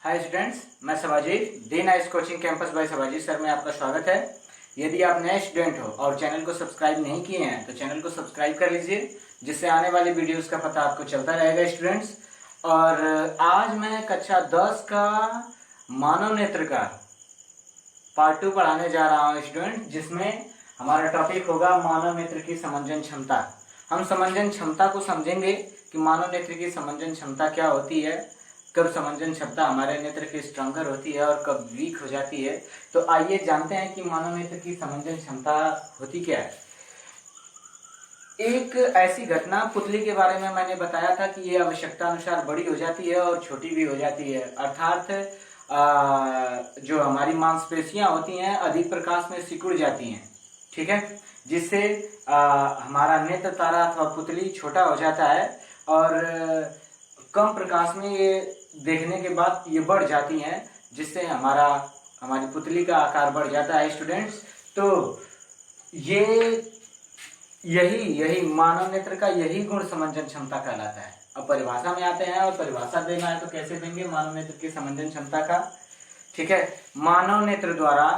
हाय students, मैं Savajit the nice coaching campus by Savajit sir में आपका स्वागत है। यदि आप नए स्टूडेंट हो और चैनल को सब्सक्राइब नहीं किए हैं तो चैनल को सब्सक्राइब कर लीजिए, जिससे आने वाली वीडियोस का पता आपको चलता रहेगा स्टूडेंट्स। और आज मैं कक्षा 10 का मानव नेत्र का पार्ट 2 पढ़ाने जा रहा हूँ स्टूडेंट, जिसमें हमारा टॉपिक होगा मानव नेत्र की समंजन क्षमता। हम समंजन क्षमता को समझेंगे कि मानव नेत्र की समंजन क्षमता क्या होती है, कब समंजन क्षमता हमारे नेत्र की स्ट्रॉन्गर होती है और कब वीक हो जाती है। तो आइए जानते हैं कि मानव नेत्र की समंजन क्षमता होती क्या है। एक ऐसी घटना पुतली के बारे में मैंने बताया था कि ये आवश्यकता अनुसार बड़ी हो जाती है और छोटी भी हो जाती है, अर्थात जो हमारी मांसपेशियां होती हैं अधिक प्रकाश में सिकुड़ जाती हैं, ठीक है, जिससे हमारा नेत्र तारा अथवा पुतली छोटा हो जाता है और कम प्रकाश में ये देखने के बाद ये बढ़ जाती हैं, जिससे हमारी पुतली का आकार बढ़ जाता है स्टूडेंट्स। तो यही मानव नेत्र का यही गुण समंजन क्षमता कहलाता है। अब परिभाषा में आते हैं, और परिभाषा देना है तो कैसे देंगे मानव नेत्र की समंजन क्षमता का, ठीक है। मानव नेत्र द्वारा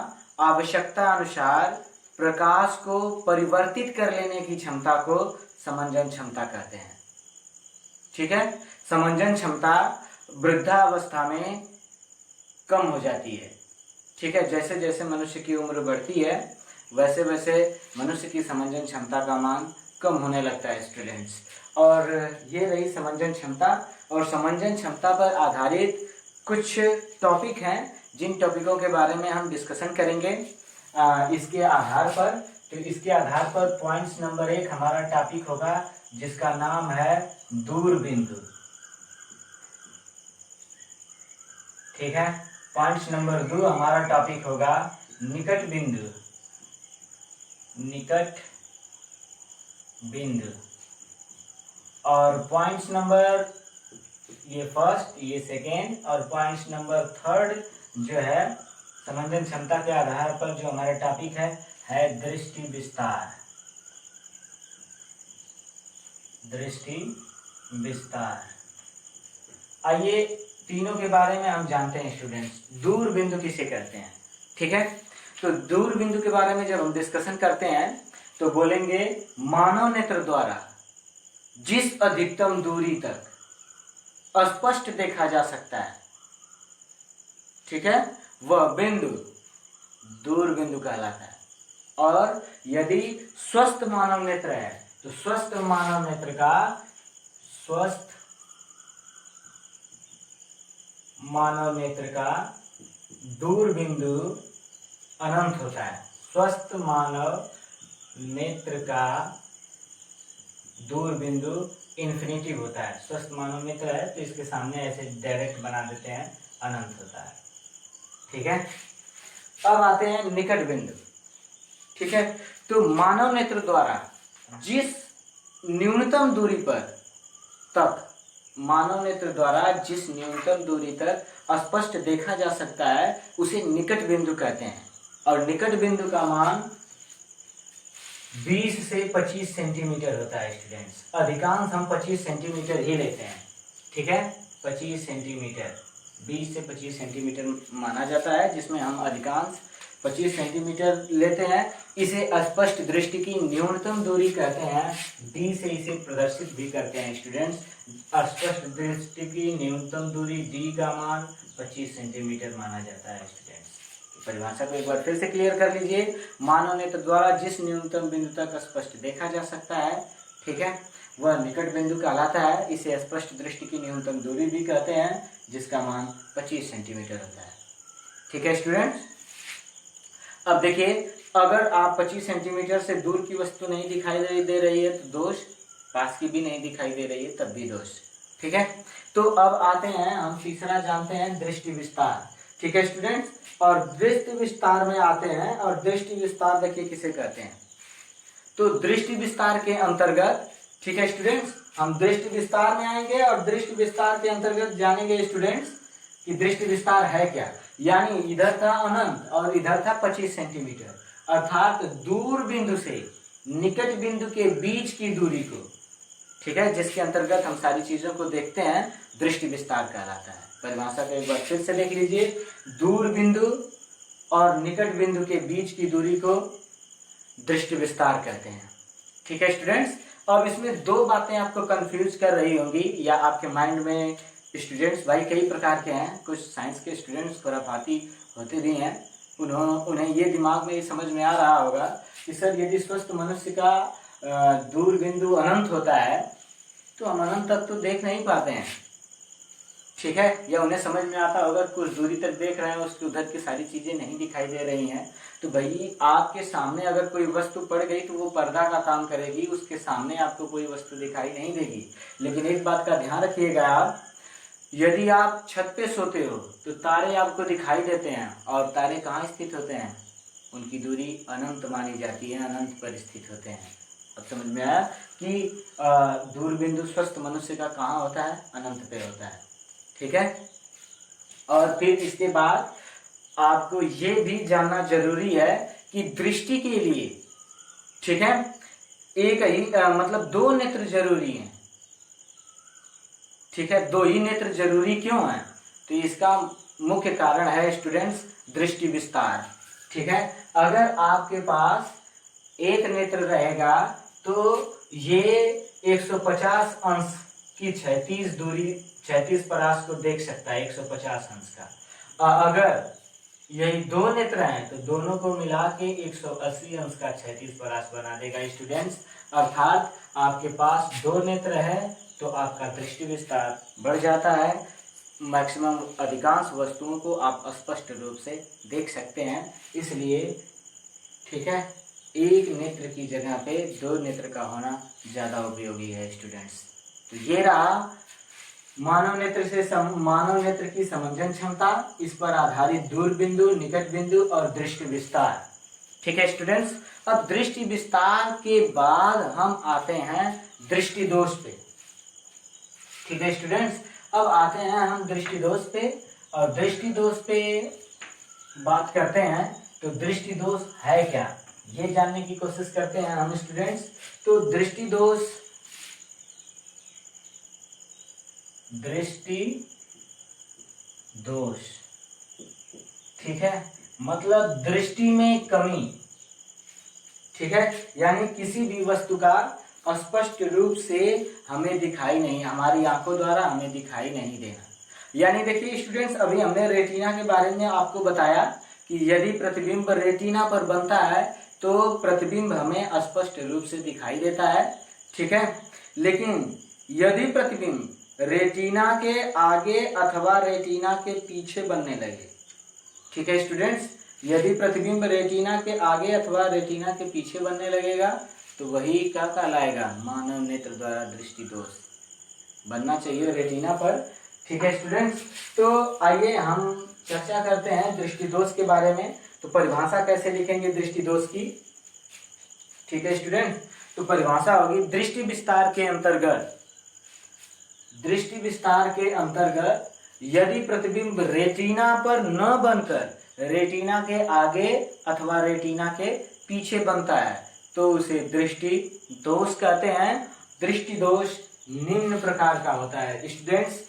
आवश्यकता अनुसार प्रकाश को परिवर्तित कर लेने की क्षमता को समंजन क्षमता कहते हैं, ठीक है। समंजन क्षमता वृद्धावस्था में कम हो जाती है, ठीक है। जैसे जैसे मनुष्य की उम्र बढ़ती है वैसे वैसे मनुष्य की समंजन क्षमता का मान कम होने लगता है स्टूडेंट्स। और ये रही समंजन क्षमता, और समंजन क्षमता पर आधारित कुछ टॉपिक हैं जिन टॉपिकों के बारे में हम डिस्कशन करेंगे इसके आधार पर। तो इसके आधार पर पॉइंट्स नंबर 1 हमारा टॉपिक होगा, जिसका नाम है दूरबिंदु, ठीक है। पॉइंट्स नंबर 2 हमारा टॉपिक होगा निकट बिंदु, और पॉइंट्स नंबर ये फर्स्ट, ये सेकेंड, और पॉइंट्स नंबर 3 जो है समंजन क्षमता के आधार पर जो हमारा टॉपिक है दृष्टि विस्तार। आइए तीनों के बारे में हम जानते हैं स्टूडेंट्स। दूर बिंदु किसे कहते हैं, ठीक है। तो दूर बिंदु के बारे में जब हम डिस्कशन करते हैं तो बोलेंगे मानव नेत्र द्वारा जिस अधिकतम दूरी तक स्पष्ट देखा जा सकता है, ठीक है, वह बिंदु दूर बिंदु कहलाता है। और यदि स्वस्थ मानव नेत्र है तो स्वस्थ मानव नेत्र का दूर बिंदु अनंत होता है। स्वस्थ मानव नेत्र का दूर बिंदु इन्फिनिटिव होता है। स्वस्थ मानव नेत्र है तो इसके सामने ऐसे डायरेक्ट बना देते हैं, अनंत होता है, ठीक है। अब आते हैं निकट बिंदु, ठीक है। तो मानव नेत्र द्वारा जिस न्यूनतम दूरी तक स्पष्ट देखा जा सकता है उसे निकट बिंदु कहते हैं। और निकट बिंदु का मान 20 से 25 सेंटीमीटर होता है स्टूडेंट्स। अधिकांश हम 25 सेंटीमीटर ही लेते हैं, ठीक है। 25 सेंटीमीटर, 20 से 25 सेंटीमीटर माना जाता है, जिसमें हम अधिकांश 25 सेंटीमीटर लेते हैं। इसे स्पष्ट दृष्टि की न्यूनतम दूरी कहते हैं। डी से इसे प्रदर्शित भी करते हैं स्टूडेंट्स। स्पष्ट दृष्टि की न्यूनतम दूरी डी का मान 25 सेंटीमीटर माना जाता है स्टूडेंट्स। परिभाषा को एक बार फिर से क्लियर कर लीजिए। मानव नेत्र द्वारा जिस न्यूनतम बिंदु तक स्पष्ट देखा जा सकता है, ठीक है, वह निकट बिंदु कहलाता है। इसे स्पष्ट दृष्टि की न्यूनतम दूरी भी कहते हैं, जिसका मान 25 सेंटीमीटर होता है, ठीक है स्टूडेंट्स। अब देखिए, अगर आप 25 सेंटीमीटर से दूर की वस्तु नहीं दिखाई दे रही है तो दोष, पास की भी नहीं दिखाई दे रही है तब भी दोष, ठीक है। तो अब आते हैं, हम तीसरा जानते हैं दृष्टि विस्तार, ठीक है स्टूडेंट्स। और दृष्टि विस्तार में आते हैं, और दृष्टि विस्तार देखिए किसे कहते हैं। तो दृष्टि विस्तार के अंतर्गत, ठीक है स्टूडेंट्स, हम दृष्टि विस्तार में आएंगे और दृष्टि विस्तार के अंतर्गत जानेंगे स्टूडेंट्स कि दृष्टि विस्तार है क्या। यानी इधर था अनंत और इधर था 25 सेंटीमीटर, अर्थात दूर बिंदु से निकट बिंदु के बीच की दूरी को, ठीक है, जिसके अंतर्गत हम सारी चीजों को देखते हैं, दृष्टि विस्तार कहलाता है। परिभाषा को एक बार फिर से देख लीजिए। दूर बिंदु और निकट बिंदु के बीच की दूरी को दृष्टि विस्तार कहते हैं। ठीक है स्टूडेंट्स, अब इसमें दो बातें आपको कंफ्यूज कर रही होंगी या आपके माइंड में, स्टूडेंट्स भाई कई प्रकार के हैं, कुछ साइंस के स्टूडेंट्स खुराफाती होते भी हैं, उन्हें ये दिमाग में समझ में आ रहा होगा कि सर यदि स्वस्थ मनुष्य का दूर बिंदु अनंत होता है तो हम अनंत तक तो देख नहीं पाते हैं। ठीक है, या उन्हें समझ में आता होगा कुछ दूरी तक देख रहे हैं, उसके उधर की सारी चीजें नहीं दिखाई दे रही हैं। तो भाई आपके सामने अगर कोई वस्तु पड़ गई तो वो पर्दा का काम करेगी, उसके सामने आपको कोई वस्तु दिखाई नहीं देगी। लेकिन एक बात का ध्यान रखिएगा आप, यदि आप छत पे सोते हो तो तारे आपको दिखाई देते हैं, और तारे कहाँ स्थित होते हैं, उनकी दूरी अनंत मानी जाती है, अनंत पर स्थित होते हैं। अब समझ में आया कि दूर बिंदु स्वस्थ मनुष्य का कहाँ होता है, अनंत पे होता है। ठीक है, और फिर इसके बाद आपको ये भी जानना जरूरी है कि दृष्टि के लिए, ठीक है, एक ही मतलब दो नेत्र जरूरी हैं। ठीक है, दो ही नेत्र जरूरी क्यों है, तो इसका मुख्य कारण है स्टूडेंट्स दृष्टि विस्तार। ठीक है, अगर आपके पास एक नेत्र रहेगा तो ये 150 अंश की 36 परास को देख सकता है, 150 अंश का। अगर यही दो नेत्र हैं तो दोनों को मिला के 180 अंश का 36 परास बना देगा स्टूडेंट्स। अर्थात आपके पास दो नेत्र है तो आपका दृष्टि विस्तार बढ़ जाता है, मैक्सिमम अधिकांश वस्तुओं को आप स्पष्ट रूप से देख सकते हैं। इसलिए ठीक है, एक नेत्र की जगह पे दो नेत्र का होना ज़्यादा उपयोगी है स्टूडेंट्स। तो ये रहा मानव नेत्र की समंजन क्षमता, इस पर आधारित दूर बिंदु, निकट बिंदु और दृष्टि विस्तार। ठीक है स्टूडेंट्स, अब दृष्टि विस्तार के बाद हम आते हैं दृष्टि दोष पे। ठीक है स्टूडेंट्स, अब आते हैं हम दृष्टि दोष पे, और दृष्टि दोष पे बात करते हैं तो दृष्टि दोष है क्या, ये जानने की कोशिश करते हैं हम स्टूडेंट्स। तो दृष्टि दोष, ठीक है, मतलब दृष्टि में कमी। ठीक है, यानी किसी भी वस्तु का स्पष्ट रूप से हमें दिखाई नहीं, हमारी आंखों द्वारा हमें दिखाई नहीं देना। यानी देखिए स्टूडेंट्स, अभी हमने रेटिना के बारे में आपको बताया कि यदि प्रतिबिंब रेटिना पर बनता है तो प्रतिबिंब हमें स्पष्ट रूप से दिखाई देता है। ठीक है, लेकिन यदि प्रतिबिंब रेटिना के आगे अथवा रेटिना के पीछे बनने लगे, ठीक है स्टूडेंट्स, यदि प्रतिबिंब रेटिना के आगे अथवा रेटिना के पीछे बनने लगेगा तो वही क्या कहलाएगा, मानव नेत्र द्वारा दृष्टि दोष बनना चाहिए रेटिना पर। ठीक है स्टूडेंट्स, तो आइए हम चर्चा करते हैं दृष्टि दोष के बारे में। तो परिभाषा कैसे लिखेंगे दृष्टि दोष की। ठीक है स्टूडेंट, तो परिभाषा होगी दृष्टि विस्तार के अंतर्गत यदि प्रतिबिंब रेटिना पर न बनकर रेटिना के आगे अथवा रेटिना के पीछे बनता है तो उसे दृष्टि दोष कहते हैं। दृष्टि दोष निम्न प्रकार का होता है स्टूडेंट्स,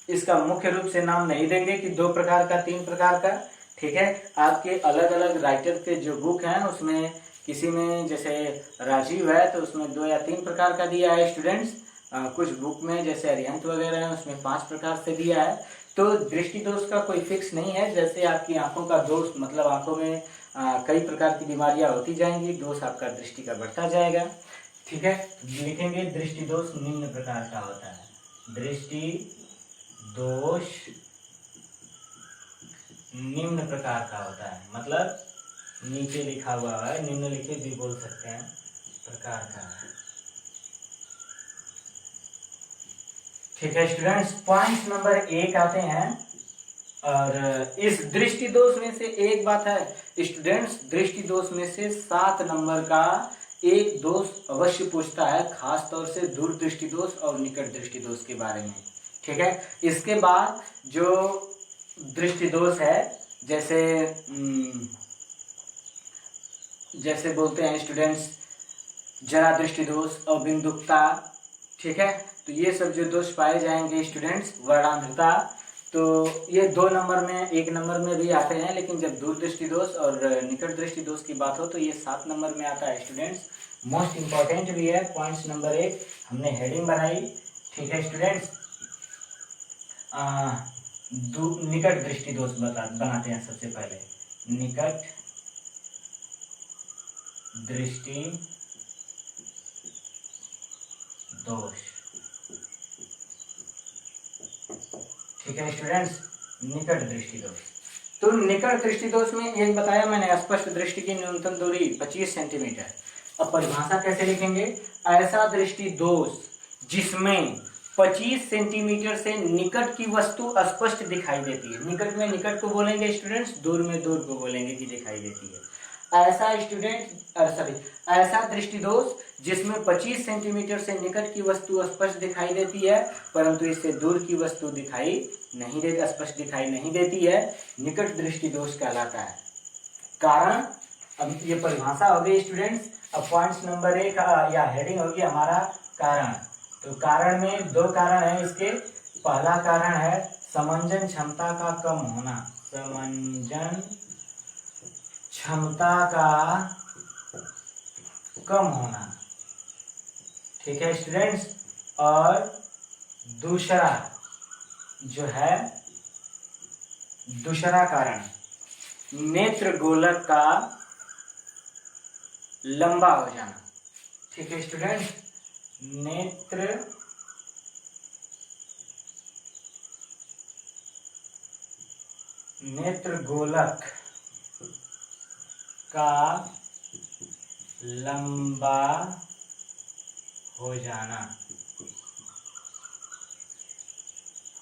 इसका मुख्य रूप से नाम नहीं देंगे कि 2 प्रकार का, 3 प्रकार का। ठीक है, आपके अलग अलग राइटर के जो बुक हैं उसमें किसी में जैसे राजीव है तो उसमें 2 या 3 प्रकार का दिया है स्टूडेंट्स। कुछ बुक में जैसे अरिहंत वगैरह है उसमें 5 प्रकार से दिया है। तो दृष्टि दोष का कोई फिक्स नहीं है, जैसे आपकी आंखों का दोष, मतलब आंखों में कई प्रकार की बीमारियां होती जाएंगी, दोष आपका दृष्टि का बढ़ता जाएगा। ठीक है, लिखेंगे दृष्टि दोष निम्न प्रकार का होता है। दृष्टि दोष निम्न प्रकार का होता है, मतलब नीचे लिखा हुआ है, निम्नलिखित भी बोल सकते हैं, प्रकार का है। ठीक है स्टूडेंट्स, पॉइंट नंबर 1 आते हैं। और इस दृष्टि दोष में से एक बात है स्टूडेंट्स, दृष्टि दोष में से 7 नंबर का एक दोष अवश्य पूछता है, खास तौर से दूर दृष्टि दोष और निकट दृष्टि दोष के बारे में। ठीक है, इसके बाद जो दृष्टि दोष है जैसे बोलते हैं स्टूडेंट्स जरा दृष्टि दोष, अबिंदुकता। ठीक है, तो ये सब जो दोष पाए जाएंगे स्टूडेंट्स वर्णांधता, तो ये 2 नंबर में 1 नंबर में भी आते हैं, लेकिन जब दूर दृष्टि दोष और निकट दृष्टि दोष की बात हो तो ये 7 नंबर में आता है स्टूडेंट्स। मोस्ट इंपॉर्टेंट भी है। पॉइंट्स नंबर 1 हमने हेडिंग बनाई, ठीक है स्टूडेंट्स। निकट दृष्टि दोष बनाते हैं सबसे पहले। निकट दृष्टि दोष, ठीक है स्टूडेंट्स, निकट दृष्टि दोष। तो निकट दृष्टि दोष में एक बताया मैंने, स्पष्ट दृष्टि की न्यूनतम दूरी 25 सेंटीमीटर। अब परिभाषा कैसे लिखेंगे? ऐसा दृष्टि दोष जिसमें 25 सेंटीमीटर से निकट की वस्तु स्पष्ट दिखाई देती है। निकट में निकट को बोलेंगे स्टूडेंट्स, दूर में दूर को बोलेंगे कि दिखाई देती है। ऐसा दृष्टि दोष जिसमें 25 सेंटीमीटर से निकट की वस्तु स्पष्ट दिखाई देती है, परंतु इससे दूर की वस्तु दिखाई नहीं देती, स्पष्ट दिखाई नहीं देती है, निकट दृष्टि दोष कहलाता है। कारण, अब ये परिभाषा हो गई स्टूडेंट्स। अब पॉइंट्स नंबर 1 या हेडिंग होगी हमारा कारण। तो कारण में 2 कारण है इसके। पहला कारण है समंजन क्षमता का कम होना, समंजन क्षमता का कम होना, ठीक है स्टूडेंट्स। और दूसरा जो है, दूसरा कारण नेत्र गोलक का लंबा हो जाना, ठीक है स्टूडेंट्स। नेत्र गोलक का लंबा हो जाना,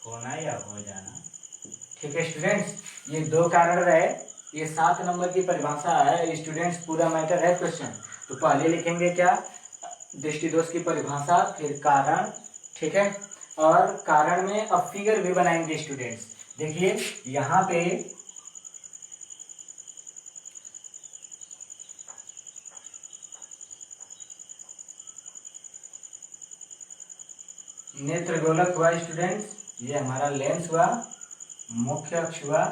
होना या हो जाना, ठीक है स्टूडेंट्स। ये 2 कारण रहे। ये 7 नंबर की परिभाषा है स्टूडेंट्स, पूरा मैटर है क्वेश्चन। तो पहले लिखेंगे क्या? दृष्टि दोष की परिभाषा, फिर कारण, ठीक है। और कारण में अब फिगर भी बनाएंगे स्टूडेंट्स। देखिए यहाँ पे नेत्र गोलक हुआ स्टूडेंट्स, ये हमारा लेंस हुआ, मुख्य अक्ष हुआ,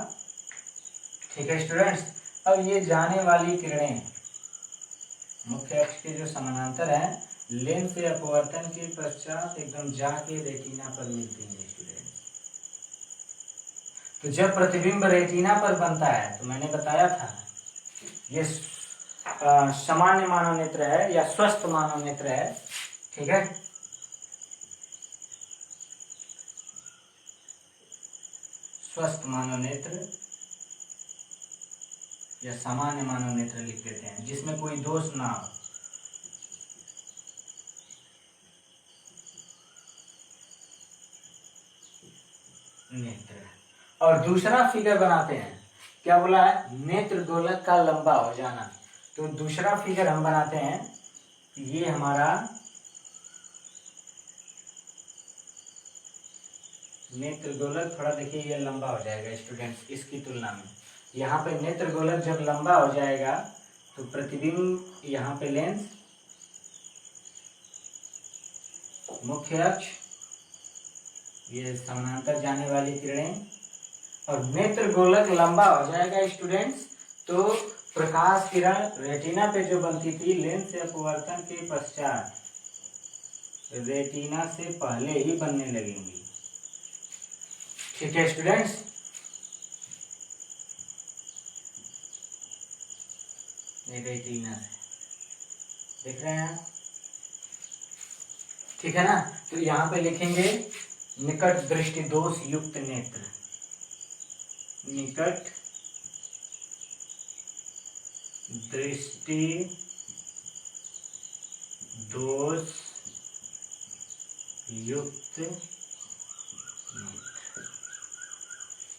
ठीक है स्टूडेंट्स। अब ये जाने वाली किरणें मुख्य अक्ष के जो समानांतर है, लेंस से अपवर्तन के पश्चात एकदम जाके रेटिना पर मिलती है स्टूडेंट्स। तो जब प्रतिबिंब रेटिना पर बनता है, तो मैंने बताया था ये सामान्य मानव नेत्र है या स्वस्थ मानव नेत्र है, ठीक है। स्वस्थ मानव नेत्र या सामान्य मानव नेत्र लिख देते हैं, जिसमें कोई दोष ना हो। नेत्र। और दूसरा फिगर बनाते हैं, क्या बोला है? नेत्र गोलक का लंबा हो जाना। तो दूसरा फिगर हम बनाते हैं, ये हमारा नेत्र गोलक, थोड़ा देखिए ये लंबा हो जाएगा स्टूडेंट्स इसकी तुलना में। यहाँ पे नेत्र गोलक जब लंबा हो जाएगा तो प्रतिबिंब यहाँ पे लेंस, मुख्य अक्ष, ये समानांतर जाने वाली किरणें, और नेत्र गोलक लंबा हो जाएगा स्टूडेंट्स। तो प्रकाश किरण रेटिना पे जो बनती थी, लेंस से अपवर्तन के पश्चात रेटिना से पहले ही बनने लगेंगी, ठीक है स्टूडेंट्स। रेटिना से देख रहे हैं, ठीक है ना। तो यहाँ पे लिखेंगे निकट दृष्टि दोष युक्त नेत्र, निकट दृष्टि दोष युक्त नेत्र।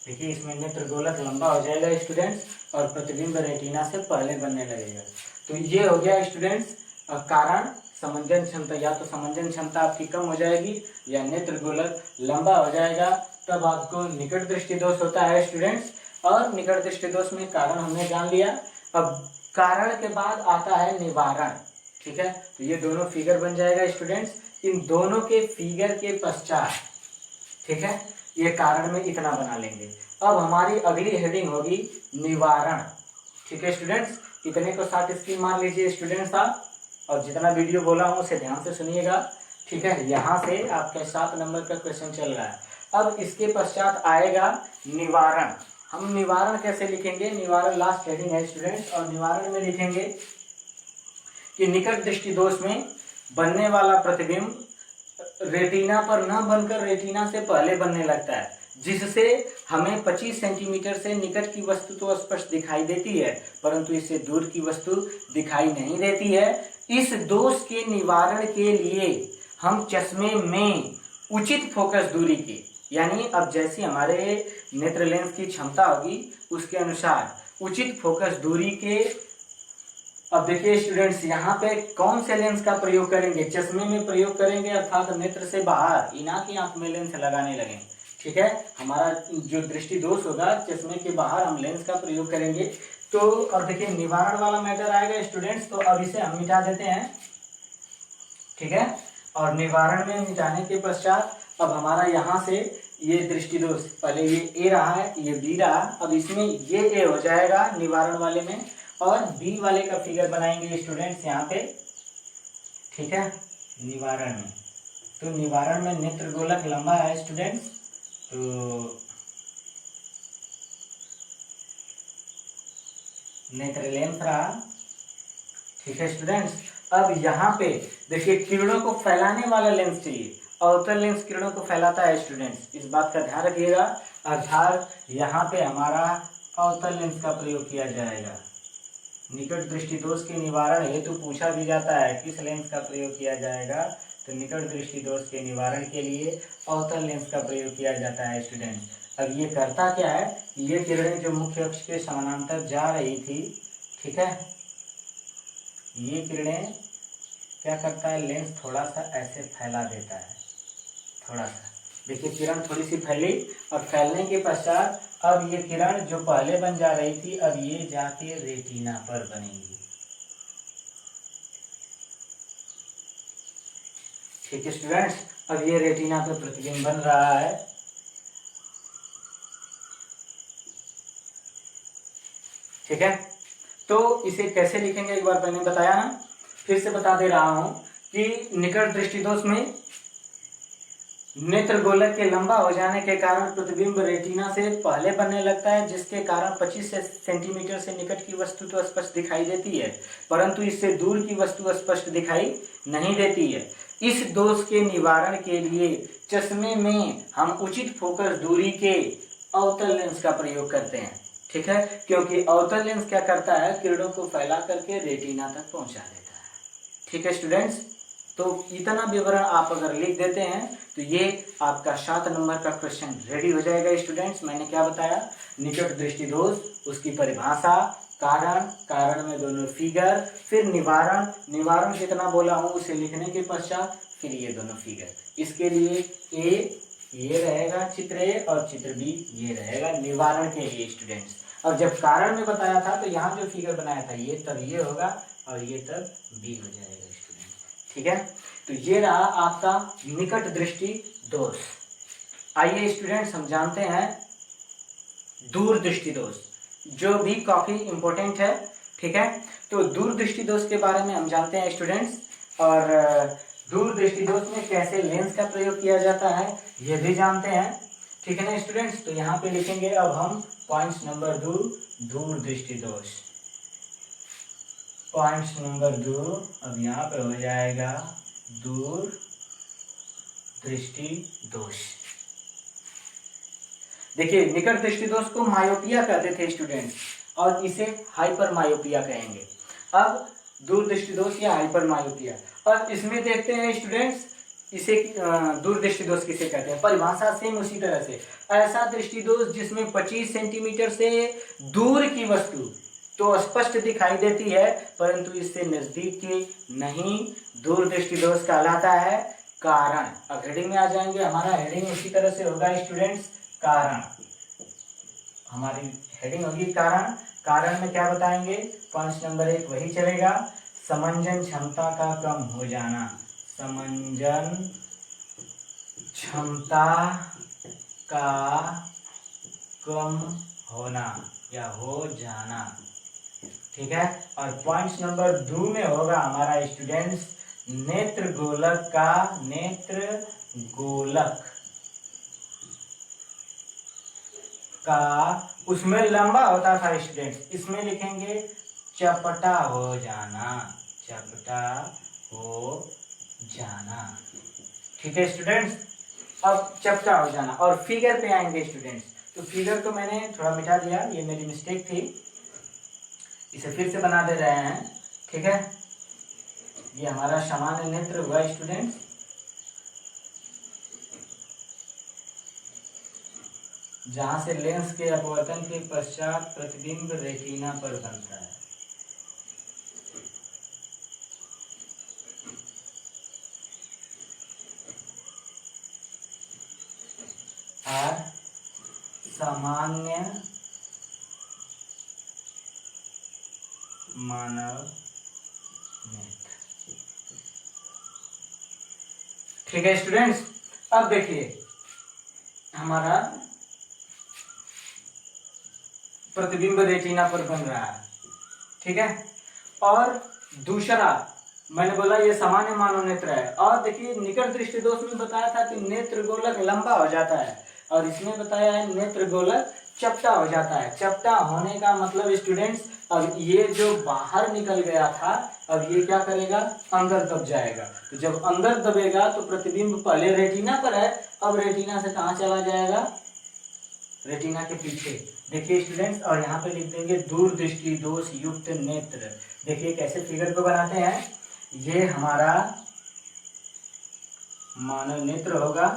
देखिए इसमें नेत्र गोलक लंबा हो जाएगा स्टूडेंट्स और प्रतिबिंब रेटिना से पहले बनने लगेगा। तो ये हो गया स्टूडेंट्स कारण। समंजन क्षमता, या तो समंजन क्षमता आपकी कम हो जाएगी या नेत्र गोलक लंबा हो जाएगा, तब आपको निकट दृष्टि दोष होता है स्टूडेंट्स। और निकट दृष्टि दोष में कारण हमने जान लिया। अब कारण के बाद आता है निवारण, ठीक है। तो ये दोनों फिगर बन जाएगा स्टूडेंट्स। इन दोनों के फिगर के पश्चात, ठीक है, ये कारण में इतना बना लेंगे। अब हमारी अगली हेडिंग होगी निवारण। ठीक है स्टूडेंट्स, इतने को 60 स्क्रीन मार लीजिए स्टूडेंट्स आप, और जितना वीडियो बोला हूँ उसे ध्यान से सुनिएगा। ठीक है, यहाँ से आपके 7 नंबर का क्वेश्चन चल रहा है। अब इसके पश्चात आएगा निवारण। हम निवारण कैसे लिखेंगे? निवारण लास्ट हेडिंग है स्टूडेंट्स, और निवारण में लिखेंगे कि निकट दृष्टि दोष में बनने वाला प्रतिबिंब रेटिना पर न बनकर रेटिना से पहले बनने लगता है, जिससे हमें 25 सेंटीमीटर से निकट की वस्तु तो स्पष्ट दिखाई देती है, परंतु इससे दूर की वस्तु दिखाई नहीं देती है। इस दोष के निवारण के लिए हम चश्मे में उचित फोकस दूरी की, यानी अब जैसी हमारे नेत्र लेंस की क्षमता होगी उसके अनुसार उचित फोकस दूरी के, अब देखिए स्टूडेंट्स यहाँ पे कौन से लेंस का प्रयोग करेंगे? चश्मे में प्रयोग करेंगे, अर्थात नेत्र से बाहर, इना की आंख में लेंस लगाने लगे। ठीक है, हमारा जो दृष्टि दोष होगा चश्मे के बाहर हम लेंस का प्रयोग करेंगे। तो अब देखिए निवारण वाला मैटर आएगा स्टूडेंट्स, तो अब इसे हम मिटा देते हैं। ठीक है, और निवारण में मिटाने के पश्चात अब हमारा यहाँ से ये दृष्टि दोष, पहले ये ए रहा है, ये बी रहा, अब इसमें ये ए हो जाएगा निवारण वाले में, और बी वाले का फिगर बनाएंगे स्टूडेंट्स यहाँ पे। ठीक है, निवारण में, तो निवारण में नेत्र गोलक लंबा है स्टूडेंट्स, तो नेत्र लेंस रहा। ठीक है स्टूडेंट्स, अब यहाँ पे देखिए किरणों को फैलाने वाला लेंस चाहिए, अवतल लेंस किरणों को फैलाता है स्टूडेंट्स, इस बात का ध्यान रखिएगा। अर्थात यहाँ पे हमारा अवतल लेंस का प्रयोग किया जाएगा। निकट दृष्टि दोष के निवारण हेतु पूछा भी जाता है किस लेंस का प्रयोग किया जाएगा, तो निकट दृष्टि दोष के निवारण के लिए अवतल लेंस का प्रयोग किया जाता है स्टूडेंट। अब ये करता क्या है, ये किरणें जो मुख्य अक्ष के समानांतर जा रही थी, ठीक है, ये किरणें क्या करता है, लेंस थोड़ा सा ऐसे फैला देता है, थोड़ा सा। देखिए किरण थोड़ी सी फैली, और फैलने के पश्चात अब ये किरण जो पहले बन जा रही थी, अब ये जाके रेटिना पर बनेंगी। ठीक है स्टूडेंट्स, अब ये रेटिना पे प्रतिबिंब बन रहा है। ठीक है, तो इसे कैसे लिखेंगे एक बार मैंने बताया ना, फिर से बता दे रहा हूं कि निकट दृष्टि दोष में नेत्र गोलक के लंबा हो जाने के कारण प्रतिबिंब रेटिना से पहले बनने लगता है, जिसके कारण 25 सेंटीमीटर से निकट की वस्तु तो स्पष्ट दिखाई देती है, परंतु इससे दूर की वस्तु स्पष्ट दिखाई नहीं देती है। इस दोष के निवारण के लिए चश्मे में हम उचित फोकस दूरी के अवतल लेंस का प्रयोग करते हैं। ठीक है, क्योंकि अवतल लेंस क्या करता है, किरणों को फैला करके रेटिना तक पहुंचा देता है। ठीक है स्टूडेंट्स, तो इतना विवरण आप अगर लिख देते हैं तो ये आपका 7 नंबर का क्वेश्चन रेडी हो जाएगा स्टूडेंट्स। मैंने क्या बताया, निकट दृष्टि दोष, उसकी परिभाषा, कारण, कारण में दोनों फिगर, फिर निवारण, निवारण कितना बोला हूँ उसे लिखने के पश्चात फिर ये दोनों फिगर। इसके लिए ए ये रहेगा चित्र ए, और चित्र बी ये रहेगा निवारण के लिए स्टूडेंट्स। और जब कारण में बताया था तो यहाँ जो फिगर बनाया था ये तब ये होगा और ये तब बी हो जाएगा स्टूडेंट। ठीक है, तो ये रहा आपका निकट दृष्टि दोष। आइए स्टूडेंट्स हम जानते हैं दूर दृष्टि दोष, जो भी काफी इंपॉर्टेंट है। ठीक है, तो दूर दृष्टि दोष के बारे में हम जानते हैं स्टूडेंट्स, और दूर दृष्टि दोष में कैसे लेंस का प्रयोग किया जाता है ये भी जानते हैं। ठीक है ना स्टूडेंट्स, तो यहाँ पे लिखेंगे अब हम पॉइंट्स नंबर 2 दूर दृष्टि दोष। पॉइंट्स नंबर 2 अब यहाँ पे हो जाएगा दूर दृष्टि दोष। देखिए निकट दृष्टि दोष को मायोपिया कहते थे स्टूडेंट्स, और इसे हाइपर मायोपिया कहेंगे। अब दूर दृष्टि दोष या हाइपर मायोपिया, और इसमें देखते हैं स्टूडेंट्स इसे दूर दृष्टि दोष किसे कहते हैं। परिभाषा सेम उसी तरह से, ऐसा दृष्टि दोष जिसमें 25 सेंटीमीटर से दूर की वस्तु तो स्पष्ट दिखाई देती है, परंतु इससे नजदीक की नहीं, दूर दृष्टि दोष कहलाता है कारण। अब हेडिंग में आ जाएंगे, हमारा हेडिंग उसी तरह से होगा स्टूडेंट्स, कारण। हमारी हेडिंग होगी कारण। कारण में क्या बताएंगे, पॉइंट नंबर 1 वही चलेगा, समंजन क्षमता का कम हो जाना। समंजन क्षमता का कम होना या हो जाना। ठीक है, और पॉइंट नंबर 2 में होगा हमारा स्टूडेंट्स नेत्र गोलक का उसमें लंबा होता था स्टूडेंट्स, इसमें लिखेंगे चपटा हो जाना, चपटा हो जाना। ठीक है स्टूडेंट्स, अब चपटा हो जाना और फिगर पे आएंगे स्टूडेंट्स। तो फिगर तो मैंने थोड़ा मिटा दिया, ये मेरी मिस्टेक थी, इसे फिर से बना दे रहे हैं। ठीक है, ये हमारा सामान्य नेत्र हुआ स्टूडेंट्स। जहां से लेंस के अपवर्तन के पश्चात प्रतिबिंब रेटिना पर बनता है। और सामान्य मानव नेत्र। ठीक है स्टूडेंट्स, अब देखिए हमारा प्रतिबिंब रेटिना पर बन रहा है। ठीक है, और दूसरा मैंने बोला ये सामान्य मानव नेत्र है। और देखिए निकट दृष्टि दोष में बताया था कि नेत्र गोलक लंबा हो जाता है, और इसमें बताया है नेत्र गोलक चपटा हो जाता है। चपटा होने का मतलब स्टूडेंट्स, अब ये जो बाहर निकल गया था अब ये क्या करेगा, अंदर दब जाएगा। तो जब अंदर दबेगा तो प्रतिबिंब पहले रेटिना पर है, अब रेटिना से कहाँ चला जाएगा, रेटिना के पीछे। देखिए स्टूडेंट्स, और यहाँ पे लिख देंगे दूरदृष्टि दोष युक्त नेत्र। देखिए कैसे फिगर को बनाते हैं, ये हमारा मानव नेत्र होगा।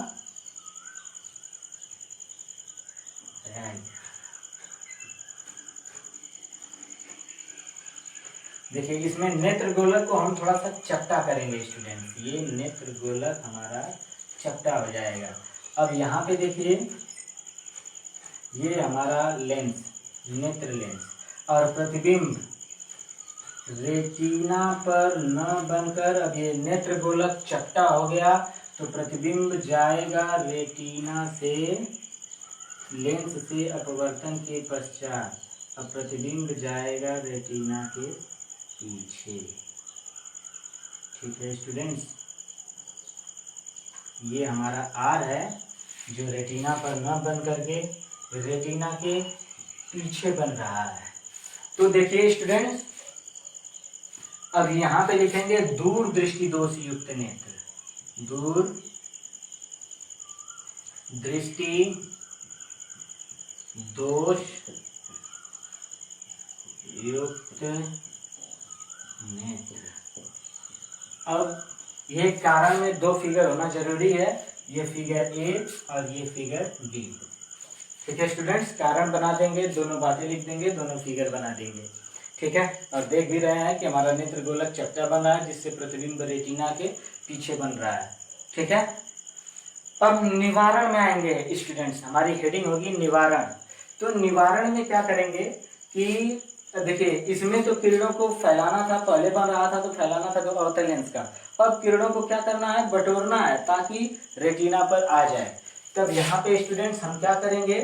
देखिए इसमें नेत्र गोलक को हम थोड़ा सा चपटा करेंगे स्टूडेंट्स, ये नेत्र गोलक हमारा चपटा हो जाएगा। अब यहाँ पे देखिए ये हमारा लेंस, नेत्र लेंस, और प्रतिबिंब रेटिना पर न बनकर अब ये नेत्र गोलक चपटा हो गया, तो प्रतिबिंब जाएगा रेटिना से, लेंस से अपवर्तन के पश्चात अब प्रतिबिंब जाएगा रेटिना के पीछे। ठीक है स्टूडेंट्स, ये हमारा आर है जो रेटिना पर न बन करके रेटिना के पीछे बन रहा है। तो देखिए स्टूडेंट्स, अब यहां पे लिखेंगे दूर दृष्टि दोष युक्त नेत्र, दूर दृष्टि दोष युक्त नेत्र। अब ये कारण में 2 फिगर होना जरूरी है, ये फिगर ए और ये फिगर बी। ठीक है स्टूडेंट्स, कारण बना देंगे, दोनों बातें लिख देंगे, दोनों फिगर बना देंगे। ठीक है, और देख भी रहे हैं कि हमारा नेत्र गोलक चपटा बन रहा है जिससे प्रतिबिंब रेटिना के पीछे बन रहा है। ठीक है, अब निवारण में आएंगे स्टूडेंट्स, हमारी हेडिंग होगी निवारण। तो निवारण में क्या करेंगे कि देखिए इसमें तो किरणों को फैलाना था, पहले बन रहा था तो फैलाना था अवतल लेंस का, अब किरणों को क्या करना है, बटोरना है ताकि रेटिना पर आ जाए। तब यहाँ पे स्टूडेंट्स हम क्या करेंगे,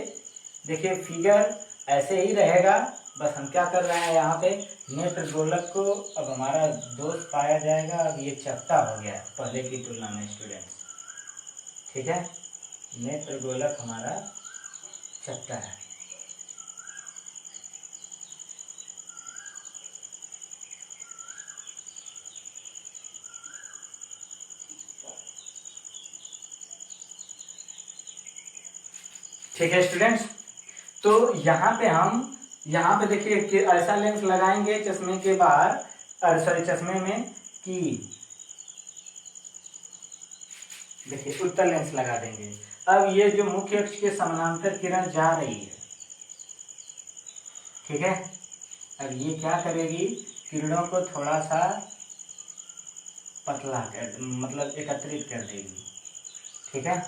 देखिए फिगर ऐसे ही रहेगा, बस हम क्या कर रहे हैं यहाँ पे नेत्र गोलक को अब हमारा दोष पाया जाएगा, अब ये चपटा हो गया पहले की तुलना में स्टूडेंट्स। ठीक है, नेत्र गोलक हमारा चपटा है। ठीक है स्टूडेंट्स, तो यहाँ पे देखिए कि ऐसा लेंस लगाएंगे चश्मे के बाहर, सॉरी चश्मे में, कि देखिए उत्तल लेंस लगा देंगे। अब ये जो मुख्य अक्ष के समानांतर किरण जा रही है, ठीक है, अब ये क्या करेगी, किरणों को थोड़ा सा पतला कर, मतलब एकत्रित कर देगी। ठीक है,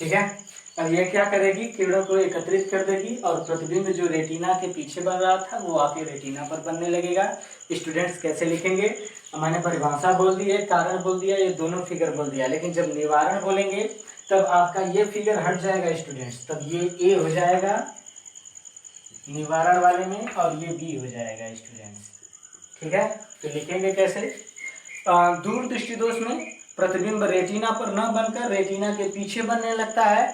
ठीक है। अब ये क्या करेगी, किरणों को एकत्रित कर देगी और प्रतिबिंब जो रेटिना के पीछे बन रहा था वो आके रेटिना पर बनने लगेगा। स्टूडेंट्स कैसे लिखेंगे, मैंने परिभाषा बोल दी है, कारण बोल दिया, ये दोनों फिगर बोल दिया, लेकिन जब निवारण बोलेंगे तब आपका ये फिगर हट जाएगा स्टूडेंट्स, तब ये ए हो जाएगा निवारण वाले में और ये बी हो जाएगा स्टूडेंट्स। ठीक है, तो लिखेंगे कैसे, दूर दृष्टि दोष में प्रतिबिंब रेटिना पर न बनकर रेटिना के पीछे बनने लगता है।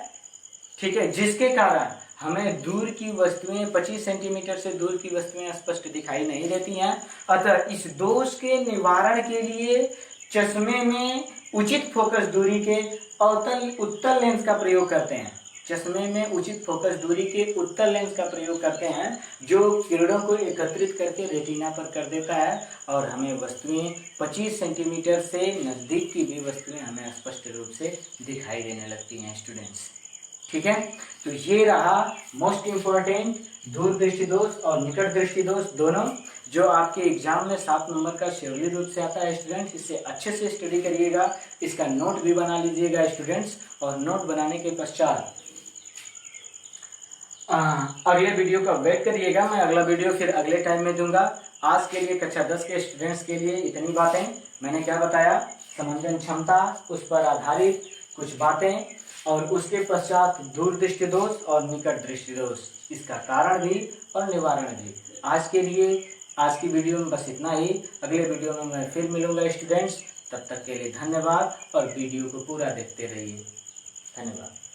ठीक है, जिसके कारण हमें दूर की वस्तुएं 25 सेंटीमीटर से दूर की वस्तुएं स्पष्ट दिखाई नहीं देती हैं। अतः इस दोष के निवारण के लिए चश्मे में उचित फोकस दूरी के उत्तल लेंस का प्रयोग करते हैं। चश्मे में उचित फोकस दूरी के उत्तल लेंस का प्रयोग करते हैं जो किरणों को एकत्रित करके रेटिना पर कर देता है और हमें वस्तुएं 25 सेंटीमीटर से नज़दीक की भी वस्तुएं हमें स्पष्ट रूप से दिखाई देने लगती हैं स्टूडेंट्स। ठीक है, तो ये रहा मोस्ट इम्पोर्टेंट दूर दृष्टि दोष और निकट दृष्टि दोष दोनों, जो आपके एग्जाम में 7 नंबर का शेड्यूल रूप से आता है स्टूडेंट्स। इससे अच्छे से स्टडी करिएगा, इसका नोट भी बना लीजिएगा स्टूडेंट्स, और नोट बनाने के पश्चात अगले वीडियो का वेट करिएगा। मैं अगला वीडियो फिर अगले टाइम में दूंगा। आज के लिए कक्षा 10 के स्टूडेंट्स के लिए इतनी बातें। मैंने क्या बताया, समंजन क्षमता, उस पर आधारित कुछ बातें, और उसके पश्चात दूर दृष्टि दोष और निकट दृष्टि दोष, इसका कारण भी और निवारण भी। आज के लिए आज की वीडियो में बस इतना ही। अगले वीडियो में मैं फिर मिलूंगा स्टूडेंट्स, तब तक के लिए धन्यवाद और वीडियो को पूरा देखते रहिए। धन्यवाद।